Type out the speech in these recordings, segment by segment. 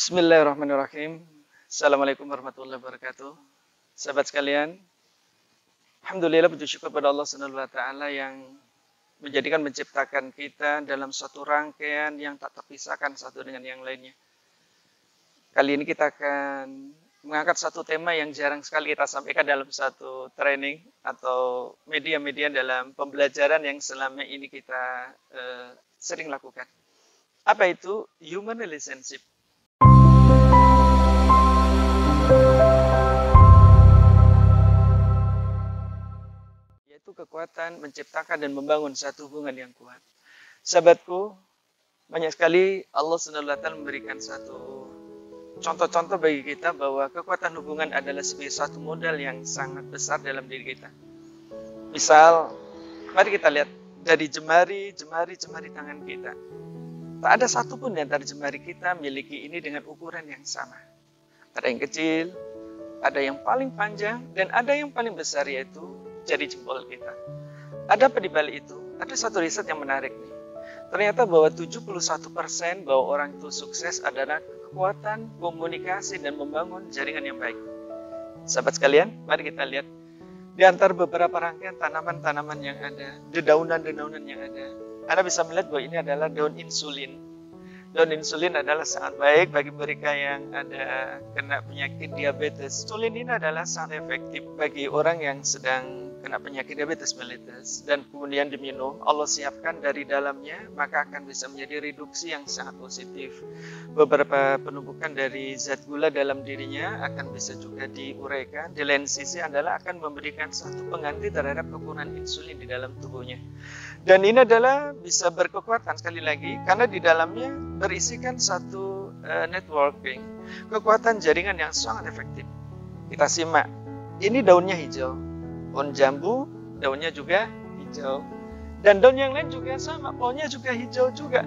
Bismillahirrahmanirrahim. Assalamualaikum warahmatullahi wabarakatuh. Sahabat sekalian, alhamdulillah puji syukur pada Allah Subhanahu wa taala yang menciptakan kita dalam suatu rangkaian yang tak terpisahkan satu dengan yang lainnya. Kali ini kita akan mengangkat satu tema yang jarang sekali kita sampaikan dalam satu training atau media-media dalam pembelajaran yang selama ini kita sering lakukan. Apa itu? Human relationship. Yaitu kekuatan menciptakan dan membangun satu hubungan yang kuat. Sahabatku, banyak sekali Allah SWT memberikan satu contoh-contoh bagi kita bahwa kekuatan hubungan adalah sebagai satu modal yang sangat besar dalam diri kita. Misal, mari kita lihat dari jemari tangan kita. Tak ada satupun di antara jemari kita miliki ini dengan ukuran yang sama. Ada yang kecil, ada yang paling panjang, dan ada yang paling besar yaitu jari jempol kita. Ada apa di balik itu? Ada satu riset yang menarik nih. Ternyata bahwa 71% bahwa orang itu sukses adalah kekuatan komunikasi dan membangun jaringan yang baik. Sahabat sekalian, mari kita lihat di antara beberapa rangkaian tanaman-tanaman yang ada, dedaunan-dedaunan yang ada. Anda bisa melihat bahwa ini adalah daun insulin. Daun insulin adalah sangat baik bagi mereka yang ada kena penyakit diabetes. Insulin ini adalah sangat efektif bagi orang yang sedang kena penyakit diabetes mellitus dan kemudian diminum, Allah siapkan dari dalamnya, maka akan bisa menjadi reduksi yang sangat positif. Beberapa penumpukan dari zat gula dalam dirinya akan bisa juga diuraikan. Di lain sisi adalah akan memberikan satu pengganti terhadap kekurangan insulin di dalam tubuhnya. Dan ini adalah bisa berkekuatan sekali lagi karena di dalamnya berisikan satu networking, kekuatan jaringan yang sangat efektif. Kita simak, ini daunnya hijau. Pohon jambu, daunnya juga hijau. Dan daun yang lain juga sama, pohonnya juga hijau juga.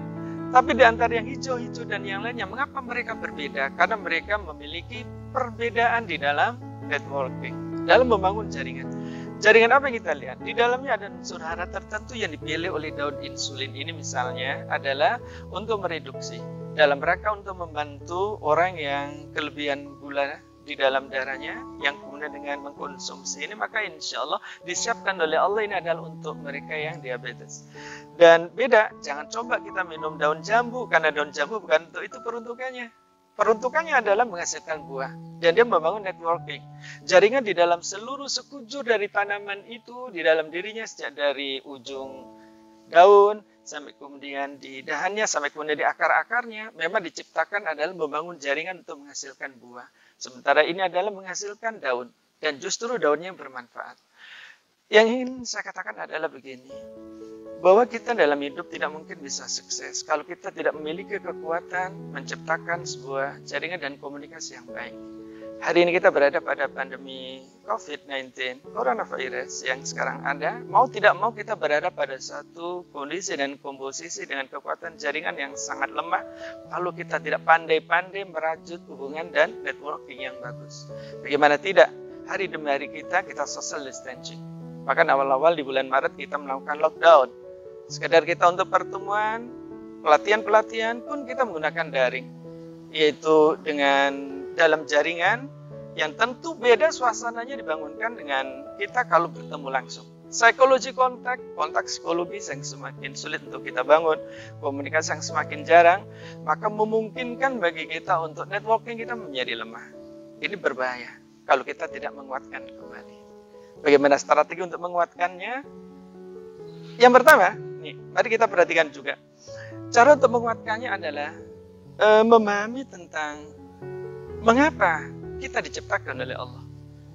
Tapi di antara yang hijau-hijau dan yang lainnya, mengapa mereka berbeda? Karena mereka memiliki perbedaan di dalam networking, dalam membangun jaringan. Jaringan apa yang kita lihat? Di dalamnya ada unsur hara tertentu yang dipilih oleh daun insulin ini misalnya adalah untuk mereduksi. Dalam rangka untuk membantu orang yang kelebihan gula di dalam darahnya yang kemudian dengan mengkonsumsi ini maka insya Allah disiapkan oleh Allah ini adalah untuk mereka yang diabetes. Dan beda, jangan coba kita minum daun jambu karena daun jambu bukan untuk itu peruntukannya. Peruntukannya adalah menghasilkan buah dan dia membangun networking. Jaringan di dalam seluruh sekujur dari tanaman itu di dalam dirinya sejak dari ujung daun sampai kemudian di dahannya sampai kemudian di akar-akarnya memang diciptakan adalah membangun jaringan untuk menghasilkan buah. Sementara ini adalah menghasilkan daun dan justru daunnya yang bermanfaat. Yang ingin saya katakan adalah begini, bahwa kita dalam hidup tidak mungkin bisa sukses kalau kita tidak memiliki kekuatan menciptakan sebuah jaringan dan komunikasi yang baik. Hari ini kita berada pada pandemi COVID-19, coronavirus yang sekarang ada. Mau tidak mau kita berada pada satu kondisi dan komposisi dengan kekuatan jaringan yang sangat lemah. Kalau kita tidak pandai-pandai merajut hubungan dan networking yang bagus. Bagaimana tidak? Hari demi hari kita social distancing. Bahkan awal-awal di bulan Maret kita melakukan lockdown. Sekedar kita untuk pertemuan, pelatihan-pelatihan pun kita menggunakan daring. Yaitu dengan dalam jaringan yang tentu beda suasananya dibangunkan dengan kita kalau bertemu langsung. Psikologi kontak psikologis yang semakin sulit untuk kita bangun, komunikasi yang semakin jarang, maka memungkinkan bagi kita untuk networking kita menjadi lemah. Ini berbahaya kalau kita tidak menguatkan kembali. Bagaimana strategi untuk menguatkannya? Yang pertama, nih, mari kita perhatikan juga. Cara untuk menguatkannya adalah memahami tentang mengapa kita diciptakan oleh Allah.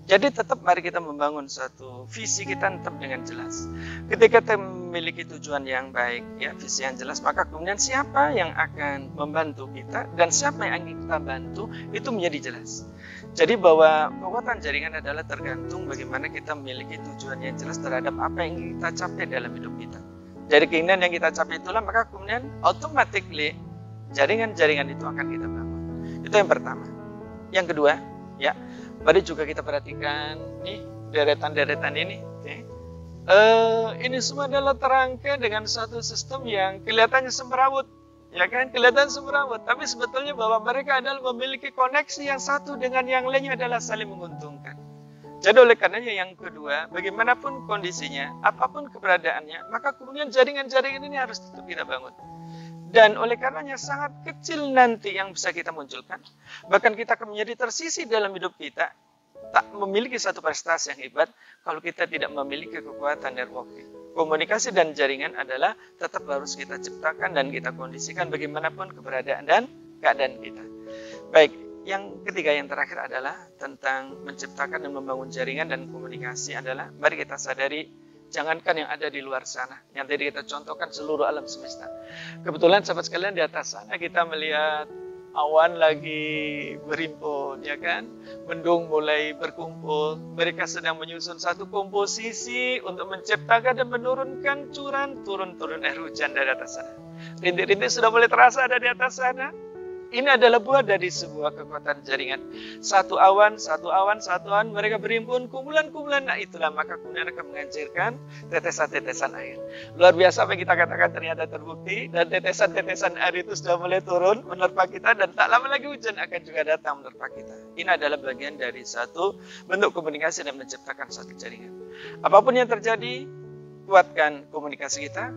Jadi tetap mari kita membangun satu visi kita tetap dengan jelas. Ketika kita memiliki tujuan yang baik, ya visi yang jelas, maka kemudian siapa yang akan membantu kita dan siapa yang ingin kita bantu itu menjadi jelas. Jadi bahwa kekuatan jaringan adalah tergantung bagaimana kita memiliki tujuan yang jelas terhadap apa yang ingin kita capai dalam hidup kita. Dari keinginan yang kita capai itulah maka kemudian automatically jaringan-jaringan itu akan kita bangun. Itu yang pertama. Yang kedua, ya, mari juga kita perhatikan nih deretan-deretan ini. Ini semua adalah terangkai dengan satu sistem yang kelihatannya semrawut. ya kan? Kelihatan semrawut, tapi sebetulnya bahwa mereka adalah memiliki koneksi yang satu dengan yang lainnya adalah saling menguntungkan. Jadi oleh karenanya yang kedua, bagaimanapun kondisinya, apapun keberadaannya, maka kemudian jaringan-jaringan ini harus tetap kita bangun. Dan oleh karenanya sangat kecil nanti yang bisa kita munculkan. Bahkan kita akan menjadi tersisih dalam hidup kita, tak memiliki satu prestasi yang hebat kalau kita tidak memiliki kekuatan networking. Komunikasi dan jaringan adalah tetap harus kita ciptakan dan kita kondisikan bagaimanapun keberadaan dan keadaan kita. Baik, yang ketiga yang terakhir adalah tentang menciptakan dan membangun jaringan dan komunikasi adalah mari kita sadari jangankan yang ada di luar sana, yang tadi kita contohkan seluruh alam semesta. Kebetulan sahabat sekalian di atas sana kita melihat awan lagi berimpun, ya kan? Mendung mulai berkumpul. Mereka sedang menyusun satu komposisi untuk menciptakan dan menurunkan turun air hujan dari atas sana. Rintik-rintik sudah mulai terasa ada di atas sana. Ini adalah buah dari sebuah kekuatan jaringan. Satu awan, mereka berimpun, kumpulan-kumpulan. Nah itulah maka kemudian akan mengancirkan tetesan-tetesan air. Luar biasa apa yang kita katakan ternyata terbukti. Dan tetesan-tetesan air itu sudah mulai turun menerpa kita. Dan tak lama lagi hujan akan juga datang menerpa kita. Ini adalah bagian dari satu bentuk komunikasi dan menciptakan satu jaringan. Apapun yang terjadi, kuatkan komunikasi kita.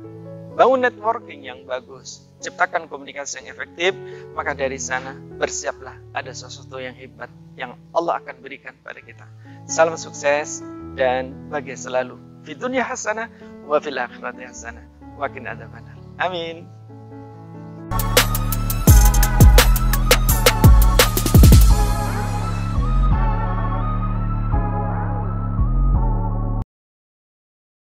Bangun networking yang bagus, ciptakan komunikasi yang efektif, maka dari sana bersiaplah ada sesuatu yang hebat yang Allah akan berikan pada kita. Salam sukses dan bahagia selalu. Fi dunya hasanah wa fil akhirati hasanah wa qina adzabannar. Amin.